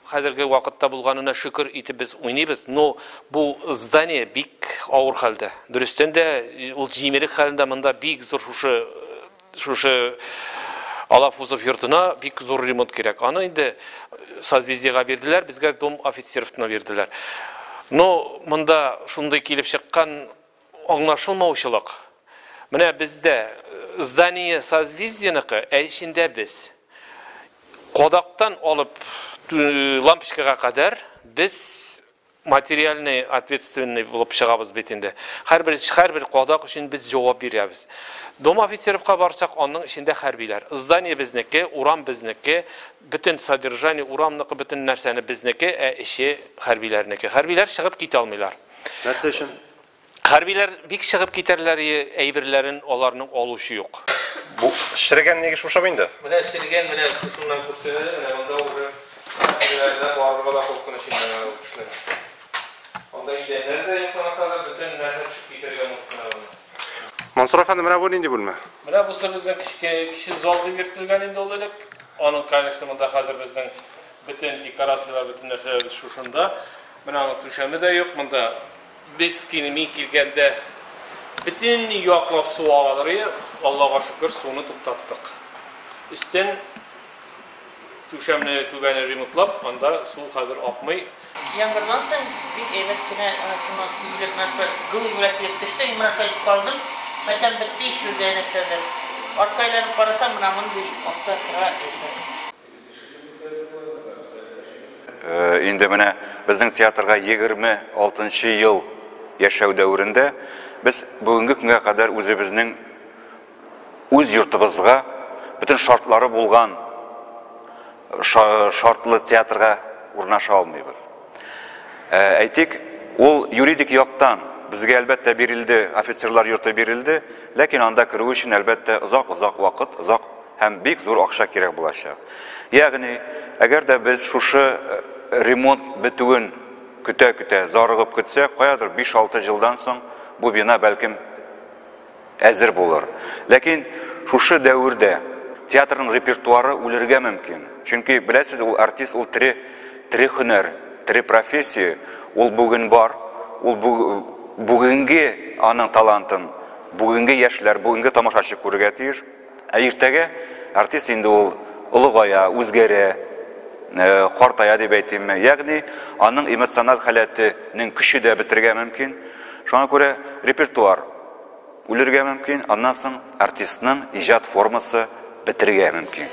хәзерге вакытта булганына шөкер итеп без уйныйбыз, но бу здание бик авыр хәлдә. Дөрестән дә ул җимерек хәлендә монда бик зур шушы Алафузов йортына бик зур ремонт кирәк. Аны инде созвездиегә бирделәр, безгә дом офицеровна бирделәр. Но монда шундый килеп чыккан аңлашылмаучылык. Менә бездә здание созвездиенеке, эчендә без кодактан алып лампочкага кадәр без материальный ответственный булып чыгабыз бит инде. Һәрбер кодак өчен без җавап бирәбез. Дом офицеровка барсак, аның içinde хәрбиләр. Здание безнеке, урам безнеке, bütün содержание урамныкы, bütün нәрсәне безнеке, эче хәрбиләрнеке. Хәрбиләр чыгып китә алмыйлар. Нәрсә өчен? Хәрбиләр бик чыгып китәрләр, әйберләрен аларның алучы юк. Бу ширгән неге шушамы инде? Менә ширгән, менә шуннан күрсәтә, менә монда уже хәрбиләрдә барырга да хокуны шигән үчләр. Анда инде нәрдә якынлыкта bütün нәрсә чыгып китәргә мөмкин. Мансур әфәнде, менә бу нинди бүлмә? Менә бу безнең кичке залга биртелгән инде ул элек. Аның, конечно, монда хәзер безнең bütün декорациялар, bütün нәрсәләр шушында. Менә аның түшәме дә юк монда. Biz kinimi килгәндә bütün яклап су агалары, Аллага шөкер, суны туктаттык. Үстен түшәмне түбәне ремонтлап, анда су хәзер акмый. Яңгырдан соң бик әйбәт кенә шуңа күйлек нәрсә, гыл юлак йөктеште, иман шайтып калдым. Мәтән битте ишелгән нәрсәләр. Аркайларны карасам, менә мондый аста тора иде. Инде менә безнең театрга 26 ел яшәү дәврендә без бүгенге көнгә кадәр үзебезнең үз йортыбызга bütün шартлары булган шартлы театрга урнаша алмыйбыз. Әйтик, ул юридик яктан безгә әлбәттә бирелде, офицерлар йорты бирелде, ләкин анда керү өчен әлбәттә озак вакыт, озак һәм бик зур акча кирәк булачак. Ягъни, әгәр дә без шушы ремонт бетүен көтә, зарыгып көтсәк, каядыр 5-6 елдан соң бу бина бәлкем әзер булыр. Ләкин шушы дәврдә театрның репертуары үләргә мөмкин. Чөнки беләсез, ул артист, ул тере һөнәр, тере профессия, ул бүген бар, ул бүгенге аның талантын, бүгенге яшьләр, бүгенге тамашачы күрергә тиеш. Иртәгә артист инде ул улыгая, үзгәрә, картая дип әйтим. Ягъни аның эмоциональ халәтенең көче дә бетергә мөмкин. Шуңа күрә репертуар үләргә мөмкин, аннан соң артистның иҗат формасы бетергә мөмкин.